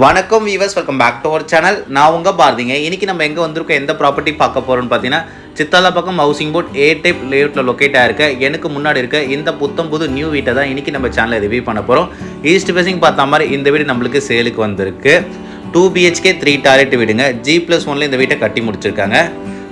வணக்கம் viewers, welcome back to our channel. நான் உங்கள் பாரதிங்க. இன்றைக்கி நம்ம எங்கே வந்திருக்கோம், எந்த ப்ராப்பர்ட்டி பார்க்க போகிறோம்னு பார்த்தீங்கன்னா, Sithalapakkam housing port A type லேஅவுட்டில் locate ஆகிருக்க எனக்கு முன்னாடி இருக்க இந்த புது நியூ வீட்டை தான் இன்றைக்கி நம்ம சேனலில் ரிவ்யூ பண்ண போகிறோம். ஈஸ்ட் ஃபேசிங் பார்த்த மாதிரி இந்த வீடு நம்மளுக்கு சேலுக்கு வந்திருக்கு. 2 BHK 3 டாய்லெட் வீடுங்க. G+1 இந்த வீட்டை கட்டி முடிச்சிருக்காங்க.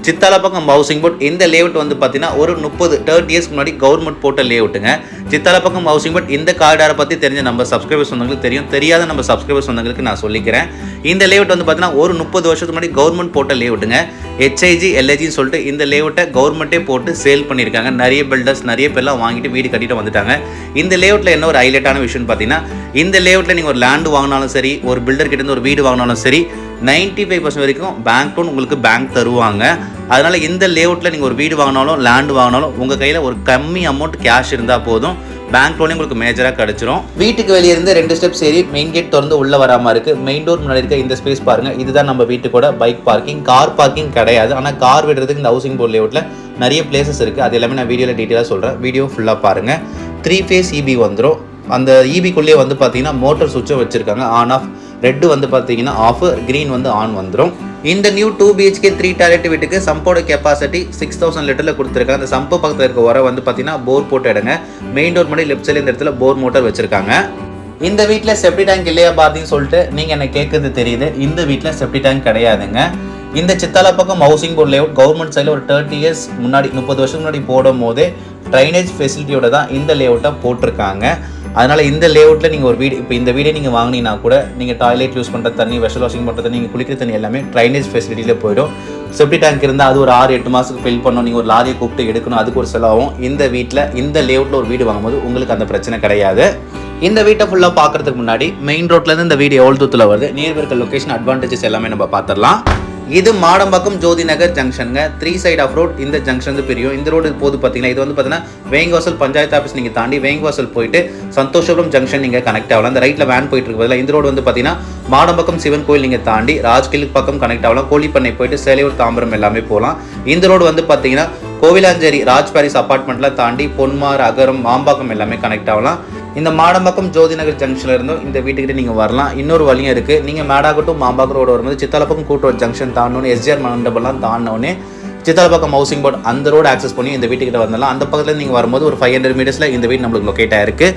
சித்தாலப்பாக்கம் ஹவுசிங் போர்ட் இந்த லேஅவுட் வந்து பார்த்தீங்கன்னா ஒரு 30 இயர்ஸ்க்கு முன்னாடி கவர்மெண்ட் போட்ட லேஅவுட்டுங்க. சித்தாலப்பாக்கம் ஹவுசிங் போர்ட் இந்த காரிடாரை பற்றி தெரிஞ்ச நம்ம சப்ஸ்கிரைபர்ஸ் சொந்தங்களுக்கு தெரியும், தெரியாத நம்ம சப்ஸ்கிரைபர்ஸ் சொந்தங்களுக்கு நான் சொல்லிக்கிறேன். இந்த லேஅவுட் வந்து பார்த்தீங்கன்னா ஒரு 30 வருஷத்துக்கு முன்னாடி கவர்மெண்ட் போட்ட லேஅவுட்டுங்க. HIG LIGன்னு சொல்லிட்டு இந்த லேஅவுட்டை கவர்மெண்ட்டே போட்டு சேல் பண்ணியிருக்காங்க. நிறைய பில்டர்ஸ் நிறைய பேர்லாம் வாங்கிட்டு வீடு கட்டிட்டு வந்துட்டாங்க. இந்த லேஅவுட்டில் என்ன ஒரு ஹைலைட்டான விஷயம்னு பார்த்தீங்கன்னா, இந்த லேஅவுட்டில் நீங்கள் ஒரு லேண்டு வாங்கினாலும் சரி, ஒரு பில்டர் கிட்ட இருந்து ஒரு வீடு வாங்கினாலும் சரி, 95% வரைக்கும் பேங்க் லோன் உங்களுக்கு பேங்க் தருவாங்க. அதனால் இந்த லேஅவுட்டில் நீங்கள் ஒரு வீடு வாங்கினாலும் லேண்டு வாங்கினாலும் உங்கள் கையில் ஒரு கம்மி அமௌண்ட் கேஷ் இருந்தால் போதும், பேங்க் லோனே உங்களுக்கு மேஜராக கிடச்சிரும். வீட்டுக்கு வெளியே இருந்து 2 ஸ்டெப்ஸ் ஏறி மெயின் கேட் திறந்து உள்ளே வராமல் இருக்குது. மெயின் டோர் முன்னாடி இருக்க இந்த ஸ்பேஸ் பாருங்கள், இதுதான் நம்ம வீட்டுக்கூட பைக் பார்க்கிங். கார் பார்க்கிங் கிடையாது, ஆனால் கார் விடுறதுக்கு இந்த ஹவுசிங் போர்ட் லேஅவுட்டில் நிறைய பிளேசஸ் இருக்குது. அது எல்லாமே நான் வீடியோவில் டீட்டெயிலாக சொல்கிறேன். வீடியோ ஃபுல்லாக பாருங்கள். 3 phase EB வந்துடும். அந்த EBக்குள்ளேயே வந்து பார்த்தீங்கன்னா மோட்டர் சுவிட்சை வச்சுருக்காங்க. ஆன் ஆஃப், ரெட்டு வந்து பார்த்தீங்கன்னா ஆஃப், க்ரீன் வந்து ஆன் வந்துடும். இந்த நியூ 2 BHK 3 டாய்லெட் வீட்டுக்கு சம்போட கெப்பாசிட்டி 6000 லிட்டரில் கொடுத்துருக்காங்க. அந்த சம்பு பக்கத்தில் இருக்க உரம் வந்து பார்த்தீங்கன்னா போர் போட்டு இடங்க. மெயின் டோர் முன்னாடி லெஃப்ட் சைடில் இந்த இடத்துல போர் மோட்டர் வச்சுருக்காங்க. இந்த வீட்டில் செப்டி டேங்க் இல்லையா பாரதின்னு சொல்லிட்டு நீங்கள் என்ன கேட்குறது தெரியுது. இந்த வீட்டில் செப்டி டேங்க் கிடையாதுங்க. இந்த Sithalapakkam housing board layout government சைடில் ஒரு 30 இயர்ஸ் முன்னாடி 30 வருஷம் முன்னாடி போடும் போதே ட்ரைனேஜ் ஃபெசிலிட்டியோட தான் இந்த லேஅவுட்டை போட்டிருக்காங்க. அதனால் இந்த லேஅவுட்டில் நீங்கள் ஒரு வீடு, இப்போ இந்த வீடே நீங்கள் வாங்கினீங்கன்னா கூட நீங்கள் டாய்லெட் யூஸ் பண்ணுற தண்ணி, வெஷல் வாஷிங் பண்ணுறது, நீங்கள் குளிக்கிற தண்ணி எல்லாமே ட்ரைனேஜ் ஃபெசிலிட்டியில் போயிடும். செப்டி டேங்க் இருந்தால் அது ஒரு 6-8 மாதத்துக்கு ஃபில் பண்ணணும். நீங்கள் ஒரு லாரியை கூப்பிட்டு எடுக்கணும், அதுக்கு ஒரு செலவாகும். இந்த வீட்டில் இந்த லேஅவுட்டில் ஒரு வீடு வாங்கும்போது உங்களுக்கு அந்த பிரச்சனை கிடையாது. இந்த வீட்டை ஃபுல்லாக பார்க்குறதுக்கு முன்னாடி மெயின் ரோட்லேருந்து இந்த வீடு எவ்வளோ தூரத்தில் வருது, நியர் இருக்க லொக்கேஷன் அட்வான்டேஜஸ் எல்லாமே நம்ம பார்த்துடலாம். இது மாடம்பாக்கம் ஜோதி நகர் ஜங்ஷனுங்க. 3 சைட் ஆஃப் ரோட் இந்த ஜங்ஷன் வந்து பிரியும். இந்த ரோடு போது பார்த்தீங்கன்னா, இது வந்து பார்த்தீங்கன்னா வேங்கவாசல் பஞ்சாயத்து ஆஃபீஸ் நீங்கள் தாண்டி வேங்கவாசல் போயிட்டு சந்தோஷபுரம் ஜங்ஷன் நீங்கள் கனெக்ட் ஆகலாம். அந்த ரைட்டில் வேன் போயிட்டு இருக்கு பதில் இந்த ரோடு வந்து பார்த்தீங்கன்னா மாடம்பாக்கம் சிவன் கோயில் நீங்கள் தாண்டி ராஜ்கில் பக்கம் கனெக்ட் ஆகலாம். கோழிப்பண்ணை போயிட்டு சேலையூர் தாம்பரம் எல்லாமே போகலாம். இந்த ரோடு வந்து பார்த்தீங்கன்னா கோவிலாஞ்சேரி ராஜ் பாரிஸ் அப்பார்ட்மெண்ட்டில் தாண்டி பொன்மார், அகரம், மாம்பாக்கம் எல்லாமே கனெக்ட் ஆகலாம். இந்த மாடம்பாக்கம் ஜோதி நகர் ஜங்ஷனில் இருந்தும் இந்த வீட்டுக்கிட்ட நீங்கள் வரலாம். இன்னொரு வழியும் இருக்குது. நீங்கள் மேடாகட்டும் மாம்பாக்கம் ரோடு வரும்போது சித்தாலப்பாக்கம் கூட்டுறவு ஜங்ஷன் தாண்டோன்னு SGR மண்டபம்லாம் தாண்டினோடனே சித்தாலப்பாக்கம் ஹவுசிங் போர்ட் அந்த ரோடு ஆக்சஸ் பண்ணி இந்த வீட்டுக்கிட்ட வந்துடலாம். அந்த பக்கத்தில் நீங்கள் வரும்போது ஒரு 500 மீட்டர்ஸில் இந்த வீடு நம்மளுக்கு லொக்கேட் ஆகிருக்கு.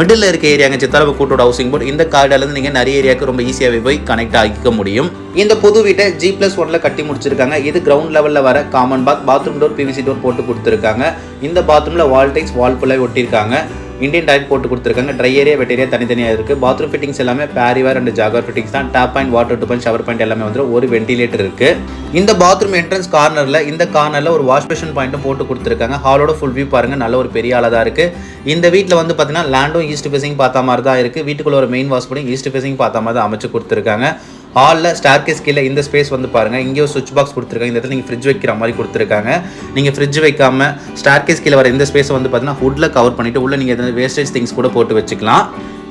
மிடில் இருக்க ஏரியாங்க சித்தாலப்பாக்கம் கூட்டுறவு ஹவுசிங் போர்ட். இந்த கார்டாலேருந்து நீங்கள் நிறைய ஏரியாவுக்கு ரொம்ப ஈஸியாகவே போய் கனெக்ட் ஆகிக்க முடியும். இந்த புது வீட்டை G+1 கட்டி முடிச்சிருக்காங்க. இது கிரவுண்ட் லெவலில் வர common bathroom door PVC door போட்டு கொடுத்துருக்காங்க. இந்த பாத்ரூமில் வால் டைல்ஸ் வால் ஃபுல்லாக ஒட்டியிருக்காங்க. இந்தியன் டைப் போட்டு கொடுத்துருக்காங்க. ட்ரை ஏரியா வெட் ஏரியா தனித்தனியாக இருக்குது. பாத்ரூம் ஃபிட்டிங்ஸ் எல்லாமே பேரிவேர் அண்ட் ஜாகர் ஃபிட்டிங்ஸ் தான். Tap point, water two point, shower point எல்லாமே வந்துடும். ஒரு வென்டிலேட்டர் இருக்குது. இந்த பாத்ரூம் என்ட்ரன்ஸ் கார்னரில் ஒரு வாஷ் பேஷன் பாயிண்ட்டும் போட்டு கொடுத்துருக்காங்க. ஹாலோட ஃபுல் வியூ பாருங்கள், நல்ல ஒரு பெரிய ஆளாக தான் இருக்குது. இந்த வீட்டில் வந்து பார்த்தீங்கன்னா லேண்டும் ஈஸ்ட் ஃபேசிங் பார்த்த மாதிரி தான் இருக்குது. வீட்டுக்குள்ள ஒரு மெயின் வாஷ் பண்ணி ஈஸ்ட் ஃபேசிங் பார்த்த மாதிரி தான் அமைச்சு கொடுத்துருக்காங்க. ஹாலில் ஸ்டார்கேஸ் கீழே இந்த ஸ்பேஸ் வந்து பாருங்கள், இங்கே ஒரு சுவிட்ச் பாக்ஸ் கொடுத்துருக்காங்க. இந்த இடத்துல நீங்கள் ஃப்ரிட்ஜ் வைக்கிற மாதிரி கொடுத்துருக்காங்க. நீங்கள் ஃப்ரிட்ஜ் வைக்காமல் ஸ்டார்கேஸ் கீழே வர இந்த ஸ்பேஸை வந்து பார்த்தீங்கன்னா ஹுட்டில் கவர் பண்ணிவிட்டு உள்ளே நீங்கள் எதாவது வேஸ்டேஜ் திங்ஸ் கூட போட்டு வச்சுக்கலாம்.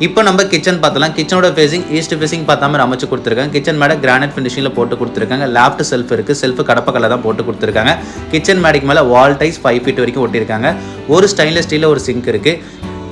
இப்போ நம்ம கிச்சன் பார்த்தலாம். கிச்சனோட ஃபேசிங் ஈஸ்ட் ஃபேசிங் பார்த்த மாதிரி அமைச்சு கொடுத்துருக்காங்க. கிச்சன் மேடை கிரானைட் ஃபினிஷிங்கில் போட்டு கொடுத்துருக்காங்க. லேஃப்ட் செல்ஃப் இருக்குது. செல்ஃபு கடப்பக்கல்ல தான் போட்டு கொடுத்துருக்காங்க. கிச்சன் மேடைக்கு மேலே வால் டைல்ஸ் 5 feet வரைக்கும் ஒட்டியிருக்காங்க. ஒரு ஸ்டெயின்லெஸ் ஸ்டீலில் ஒரு சிங்க் இருக்குது.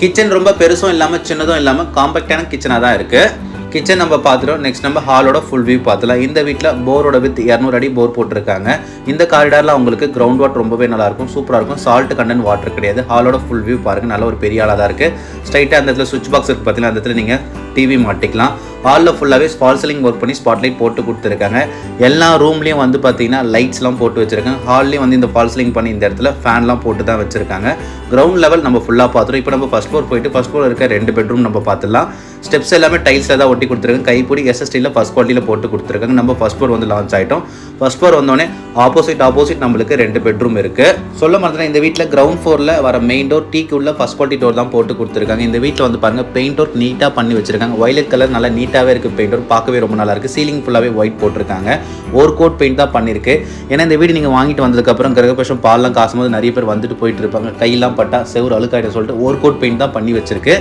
கிச்சன் ரொம்ப பெருசும் இல்லாமல் சின்னதும் இல்லாமல் காம்பேக்டான கிச்சனாக தான் இருக்குது. கிச்சன் நம்ம பார்த்துட்டோம். நெக்ஸ்ட் நம்ம ஹாலோட ஃபுல் வியூ பார்த்துலாம். இந்த வீட்டில் போரோட வித் 200 அடி போர் போட்டிருக்காங்க. இந்த காரிடாரில் உங்களுக்கு கிரவுண்ட் வாட்டர் ரொம்பவே நல்லாயிருக்கும், சூப்பராக இருக்கும். சால்ட் கண்டென்ட் வாட்டர் கிடையாது. ஹாலோட ஃபுல் வியூ பாருங்கள், நல்ல ஒரு பெரிய ஆளாக தான் இருக்குது. ஸ்ட்ரைட்டாக அந்த இடத்துல சுவிட்ச் பாக்ஸ் இருக்குது பார்த்தீங்கன்னா, அந்த இடத்துல நீங்கள் டிவி மாட்டிக்கலாம். ஹாலில் ஃபுல்லாகவே ஃபால் சீலிங் ஒர்க் பண்ணி ஸ்பாட்லைட் போட்டு கொடுத்துருக்காங்க. எல்லா ரூம்லேயும் வந்து பார்த்தீங்கன்னா லைட்ஸ்லாம் போட்டு வச்சுருக்காங்க. ஹால்லேயும் வந்து இந்த ஃபால் சீலிங் பண்ணி இந்த இடத்துல ஃபேன்லாம் போட்டு தான் வச்சுருக்காங்க. கிரவுண்ட் லெவல் நம்ம ஃபுல்லாக பார்த்துருவோம். இப்போ நம்ம ஃபஸ்ட் ஃப்ளோர் போயிட்டு ஃபஸ்ட் ஃப்ளோர் இருக்க 2 பெட்ரூம் நம்ம பார்த்துலாம். ஸ்டெப்ஸ் எல்லாமே டைல்ஸில் தான் ஒட்டி கொடுத்துருக்காங்க. கைப்பிடி SSTயில் ஃபஸ்ட் குவாலிட்டியில் போட்டு கொடுத்துருக்காங்க. நம்ம ஃபஸ்ட் ஃப்ளோர் வந்து லான்ச் ஆகிட்டோம். ஃபஸ்ட் ஃப்ளோர் வந்தோடனே ஆப்போசிட் நம்மளுக்கு 2 பெட்ரூம் இருக்குது. சொல்ல மாதிரி இந்த வீட்டில் கிரவுண்ட் ஃப்ளோரில் வர மெயின் டோர் டீக்கு உள்ள ஃபஸ்ட் குவாலிட்டி டோர் தான் போட்டு கொடுத்துருக்காங்க. இந்த வீட்டில் வந்து பாருங்கள் பெயிண்ட் ஒர்க் நீட்டாக பண்ணி வச்சிருக்காங்க. வயலட் கலர் நல்லா நீட்டாகவே இருக்குது. பெயிண்ட் ஒர்க் பார்க்கவே ரொம்ப நல்லா இருக்குது. சீலிங் ஃபுல்லாகவே ஒயிட் போட்டிருக்காங்க. ஒரு கோட் பெயிண்ட் தான் பண்ணியிருக்கு. ஏன்னா இந்த வீடு நீங்கள் வாங்கிட்டு வந்ததுக்கப்புறம் கிரகபட்சம் பால்லாம் காசும்போது நிறைய பேர் வந்துட்டு போயிட்டு இருப்பாங்க. கையெல்லாம் பட்டா செவ்வறு அழுக்காயிட்ட சொல்லிட்டு ஒரு கோட் பெயிண்ட் தான் பண்ணி வச்சிருக்கு.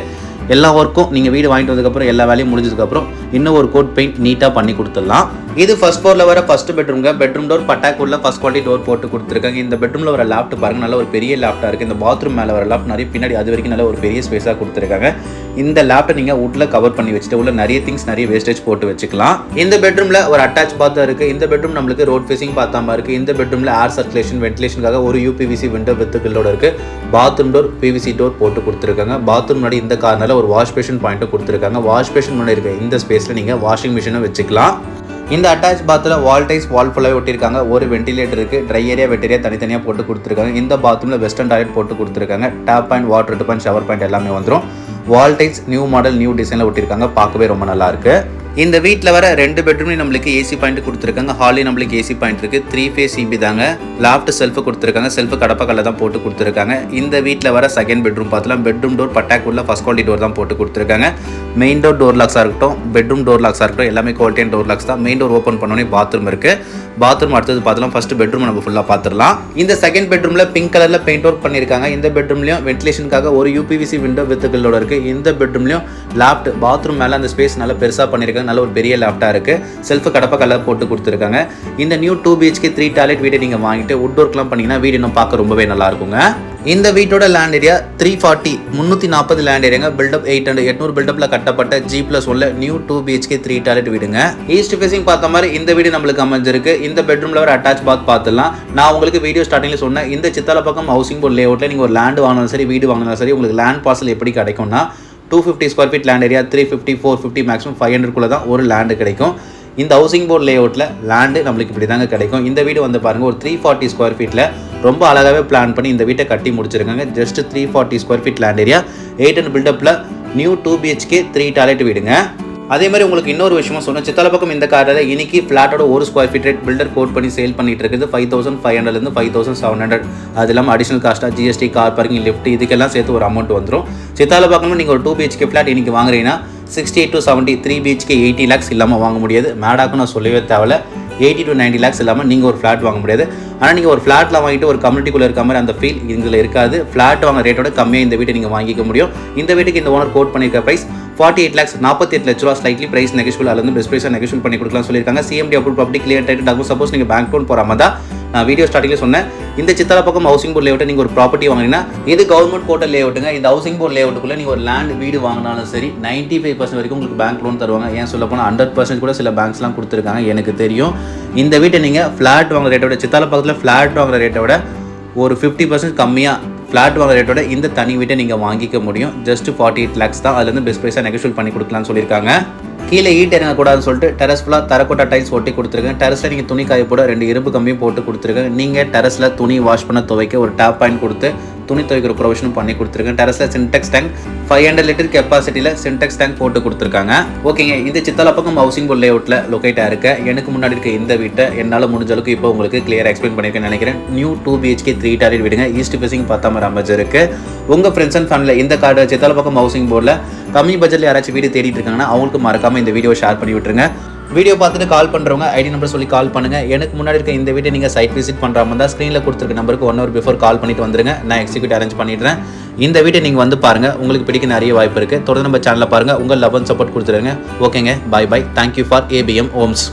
எல்லா ஒர்க்கும் நீங்கள் வீடு வாங்கிட்டு வந்ததுக்கப்புறம் எல்லா வேலையும் முடிஞ்சதுக்கப்புறம் இன்னும் ஒரு கோட் பெயிண்ட் நீட்டாக பண்ணி கொடுத்துடலாம். இது ஃபர்ஸ்ட் ஃப்ளோரில் வர ஃபர்ஸ்ட் பெட்ரூம்ங்க. பெட்ரூம் டோர் பட்டாக்குள்ள ஃபர்ஸ்ட் குவாலிட்டி டோர் போட்டு கொடுத்துருக்காங்க. இந்த பெட்ரூமில் வர லாஃப்ட் பாருங்க, நல்ல ஒரு பெரிய லாஃப்டாக இருக்குது. இந்த பாத்ரூம் மேலே வர லாஃப்ட் நிறைய பின்னாடி அது வரைக்கும் நல்ல ஒரு பெரிய ஸ்பேஸாக கொடுத்துருக்காங்க. இந்த லாஃப்ட்டை நீங்கள் வுட்டில் கவர் பண்ணி வச்சுட்டு உள்ள நிறைய திங்ஸ் நிறைய வேஸ்டேஜ் போட்டு வச்சுக்கலாம். இந்த பெட்ரூமில் ஒரு அட்டாச் பாத் இருக்குது. இந்த பெட்ரூம் நம்மளுக்கு ரோட் ஃபேசிங் பார்த்தாம இருக்குது. இந்த பெட்ரூமில் ஏர் சர்க்குலேஷன் வென்டிலேஷனுக்காக ஒரு யூபிவிசி விண்டோ வித் கில்லோட இருக்குது. பாத்ரூம் டோர் பிவிசி டோர் போட்டு கொடுத்துருக்காங்க. பாத்ரூம் முன்னாடி இந்த கார்னரில் ஒரு வாஷ் பேஷன் பாயிண்ட்டும் கொடுத்துருக்காங்க. வாஷ் பேஷன் முன்னாடி இருக்க இந்த ஸ்பேஸில் நீங்கள் வாஷிங் மிஷினை வச்சுக்கலாம். இந்த அட்டாச் பாத்தில் வால் டைல்ஸ் வால் ஃபுல்லாக ஒட்டியிருக்காங்க. ஒரு வென்டிலேட்டர் இருக்குது. ட்ரை ஏரியா வெட் ஏரியா தனித்தனியாக போட்டு கொடுத்துருக்காங்க. இந்த பாத்ரூமில் வெஸ்டர்ன் டாய்லெட் போட்டு கொடுத்துருக்காங்க. Tap point water point shower point எல்லாமே வந்துடும். Wall tiles new model new டிசைனில் ஒட்டியிருக்காங்க. பார்க்கவே ரொம்ப நல்லா இருக்குது. இந்த வீட்டில் வர 2 பெட்ரூம்லையும் நம்மளுக்கு ஏசி பாயிண்ட் கொடுத்துருக்காங்க. ஹாலையும் நம்மளுக்கு ஏசி பாயிண்ட் இருக்குது. 3 ஃபேஸ் சிபி தாங்க. லாஃப்ட் செல்ஃபு கொடுத்துருக்காங்க. செல்ஃபு கடப்பக்கல்ல தான் போட்டு கொடுத்துருக்காங்க. இந்த வீட்டில் வர செகண்ட் பெட்ரூம் பார்த்தலாம். பெட்ரூம் டோர் பட்டாக்குள்ள ஃபர்ஸ்ட் குவாலிட்டி டோர் தான் போட்டு கொடுத்துருக்காங்க. மெயின் டோர் லாக்ஸாக இருக்கட்டும், பெட்ரூம் டோர் லாக்ஸாக இருக்கட்டும், எல்லாமே குவாலிட்டியான டோர் லாக்ஸ் தான். மெயின் டோர் ஓப்பன் பண்ணோன்னே பாத்ரூம் இருக்குது. பாத்ரூம் அடுத்தது பார்த்தலாம். ஃபர்ஸ்ட் பெட்ரூம் நம்ம ஃபுல்லாக பார்த்துடலாம். இந்த செகண்ட் பெட்ரூமில் பிங்க் கலரில் பெயிண்ட் ஒர்க் பண்ணியிருக்காங்க. இந்த பெட்ரூம்லையும் வென்டிலேஷனுக்காக ஒரு யூபிவிசி விண்டோ வித் கில்லோட இருக்குது. இந்த பெட்ரூம்லையும் லாஃப்ட் பாத்ரூம் மேலே அந்த ஸ்பேஸ் நல்லா பெருசாக பண்ணியிருக்காங்க. நல்ல ஒரு பெரிய லாஃப்டாக இருக்குது. செல்ஃபு கடப்ப கலர் போட்டு கொடுத்துருக்காங்க. இந்த நியூ 2 BHK 3 டாய்லெட் வீட்டை நீங்கள் வாங்கிட்டு வுட் ஒர்க்லாம் பண்ணிங்கன்னா வீடு இன்னும் பார்க்க ரொம்பவே நல்லா இருக்குங்க. இந்த வீட்டோட லேண்ட் ஏரியா 340 லேண்ட் ஏரியாங்க. பில்டப் 800 பில்டப்பில் கட்டப்பட்ட G+1 நியூ 2 BHK 3 டாய்லெட் வீடுங்க. ஈஸ்ட் ஃபேசிங் பார்த்த மாதிரி இந்த வீடு நம்மளுக்கு அமைஞ்சிருக்கு. இந்த பெட்ரூமில் ஒரு அட்டாச் பாத் பார்த்துலாம். நான் உங்களுக்கு வீடியோ ஸ்டார்டிங்கில் சொன்னேன், இந்த சித்தாலப்பக்கம் ஹவுசிங் போர்ட் லேஅவுட்டில் நீங்கள் ஒரு லேண்ட் வாங்கினாலும் சரி வீடு வாங்கினாலும் சரி உங்களுக்கு லேண்ட் பார்சல் எப்படி கிடைக்கும்னா 250 square feet land area 350 450 maximum 500 தான் ஒரு லேண்டு கிடைக்கும். இந்த ஹவுசிங் போர்ட் லேஅவுட்டில் லேண்டு நம்மளுக்கு இப்படி தாங்க கிடைக்கும். இந்த வீடு வந்து பாருங்கள், ஒரு 340 ஸ்கொயர் ஃபீட்டில் ரொம்ப அழகாகவே பிளான் பண்ணி இந்த வீட்டை கட்டி முடிச்சிருக்காங்க. Just 340 square feet land area 800 பில்டப்பில் நியூ 2 BHK 3 டாய்லெட் வீடுங்க. அதே மாதிரி உங்களுக்கு இன்னொரு விஷயமும் சொன்னேன், சித்தாலப்பக்கம் இந்த காரில் இன்னைக்கு ஃப்ளாட்டோட ஒரு square feet rate builder quote பண்ணி சேல் பண்ணிட்டு இருக்குது 5500 5700. அது இல்லாமல் அடிஷனல் காஸ்ட்டாக ஜிஎஸ்டி, கார் பார்க்கிங், லிஃப்ட் இதுக்கெல்லாம் சேர்த்து ஒரு அமௌண்ட் வந்துடும். சித்தாலப்பக்கம் நீங்கள் ஒரு 2 BHK ஃப்ளாட் இன்னைக்கு வாங்குறீங்கன்னா 68 to 70, 3 BHK 80 lakhs இல்லாமல் வாங்க முடியாது. மேடாக்கும் நான் சொல்லவே தேவையில்ல, 80 to 90 lakhs இல்லாமல் நீங்கள் ஒரு ஃப்ளாட் வாங்க முடியாது. ஆனால் நீங்கள் ஒரு ஃப்ளாட்டில் வாங்கிட்டு ஒரு கம்யூனிட்டிக்குள்ளே இருக்க மாதிரி அந்த ஃபீல் இதில் இருக்காது. ஃப்ளாட் வாங்க ரேட்டோட கம்மியாக இந்த வீட்டை நீங்கள் வாங்கிக்க முடியும். இந்த வீட்டுக்கு இந்த ஓனர் கோட் பண்ணியிருக்க ப்ரைஸ் 48 lakhs, 48 லட்ச ரூபா. ஸ்லைட்லி பிரைஸ் நெகோஷியபிள், அல்லது பெஸ்ட் ப்ரைஸாக நெகோஷியபிள் பண்ணி கொடுக்கலாம் சொல்லியிருக்காங்க. CMD approve property clear title document. Suppose நீங்கள் பேங்க் லோன் போகிற மாதிரி தான் நான் வீடியோ ஸ்டார்டிங்கில் சொன்னேன், இந்த சித்தாலப்பக்கம் ஹவுசிங் போர்ட் லேஅவுட்டை நீங்கள் ஒரு ப்ராப்பர்ட்டி வாங்கினீங்கன்னா இது கவர்மெண்ட் போர்ட்டல் லேஅவுட்டுங்க. இந்த ஹவுசிங் போர்ட் லேஅவுட்டுக்குள்ளே நீங்கள் ஒரு லேண்ட் வீடு வாங்கினாலும் சரி 95% வரைக்கும் உங்களுக்கு பேங்க் லோன் தருவாங்க. ஏன் சொல்ல போனால் 100% கூட சில பேங்க்ஸ்லாம் கொடுத்துருக்காங்க, எனக்கு தெரியும். இந்த வீட்டை நீங்கள் ஃப்ளாட் வாங்குற ரேட்டை விட, சித்தாலப்பக்கத்தில் ஃப்ளாட் வாங்குற ரேட்டை விட ஒரு 50% கம்மியாக ஃப்ளாட் வாங்குற ரேட்டோட இந்த தனி வீட்டை நீங்கள் வாங்கிக்க முடியும். ஜஸ்ட் 48 lakhs தான். அதுலேருந்து பெஸ்ட் ப்ரைஸாக நெகோஷியபிள் பண்ணி கொடுக்கலாம்னு சொல்லியிருக்காங்க. கீழே ஈட் இறங்கக்கூடாதுன்னு சொல்லிட்டு டெரஸ் ஃபுல்லாக தரக்கோட்டா டைல்ஸ் ஒட்டி கொடுத்துருக்கேன். டெரஸில் நீங்கள் துணி காய போட 2 இரும்பு கம்பியும் போட்டு கொடுத்துருக்கேன். நீங்கள் டெரஸில் துணி வாஷ் பண்ண துவைக்க ஒரு டேப் பாயிண்ட் கொடுத்து துணி துவைக்கிற ப்ரொவிஷனும் பண்ணி கொடுத்துருக்கேன். டெரஸில் சின்டெக்ஸ் டேங்க் 500 லிட்டர் கெப்பாசிட்டியில் சின்டெக்ஸ் டேங்க் போட்டு கொடுத்துருக்காங்க. ஓகேங்க, இந்த சித்தாலப்பக்கம் ஹவுசிங் போர்ட் லேஅவுட்டில் லொக்கேட்டாக இருக்க எனக்கு முன்னாடி இருக்க இந்த வீட்டை என்னால் முடிஞ்ச அளவுக்கு இப்போ உங்களுக்கு கிளியராக எக்ஸ்பிளைன் பண்ணியிருக்கேன்னு நினைக்கிறேன். நியூ 2 BHK 3 டாய்லெட் வீடுங்க. ஈஸ்ட் ஃபேசிங் பார்த்தா மாதிரி அமைஞ்சிருக்கு. உங்கள் ஃப்ரெண்ட்ஸ் அண்ட் ஃபேமிலியில் இந்த கார்டு சித்தாலப்பக்கம் ஹவுசிங் போர்டில் கம்மி பட்ஜெட்டில் யாராச்சும் வீடு தேடிட்டு இருக்காங்கன்னா அவங்களுக்கு மறக்காமல் இந்த வீடியோ ஷேர் பண்ணி விட்டுருங்க. வீடியோ பார்த்துட்டு கால் பண்ணுறவங்க ஐடி நம்பர் சொல்லி கால் பண்ணுங்கள். எனக்கு முன்னாடி இருக்க இந்த வீட்டை நீங்கள் சைட் விசிட் பண்ணுற மாதிரி தான் ஸ்க்ரீனில் கொடுத்துருக்க நம்பருக்கு 1 hour பிஃபோர் கால் பண்ணிட்டு வந்துருங்க. நான் எக்ஸிக்யூட் அரேஞ்ச் பண்ணிடுறேன். இந்த வீட்டை நீங்கள் வந்து பாருங்கள், உங்களுக்கு பிடிக்க நிறைய வாய்ப்பு இருக்குது. தொடர்ந்து நம்ம சேனலில் பாருங்கள், உங்கள் லவ் அண்ட் சப்போர்ட் கொடுத்துருங்க. ஓகேங்க, bye bye. Thank you for ABM Holmes.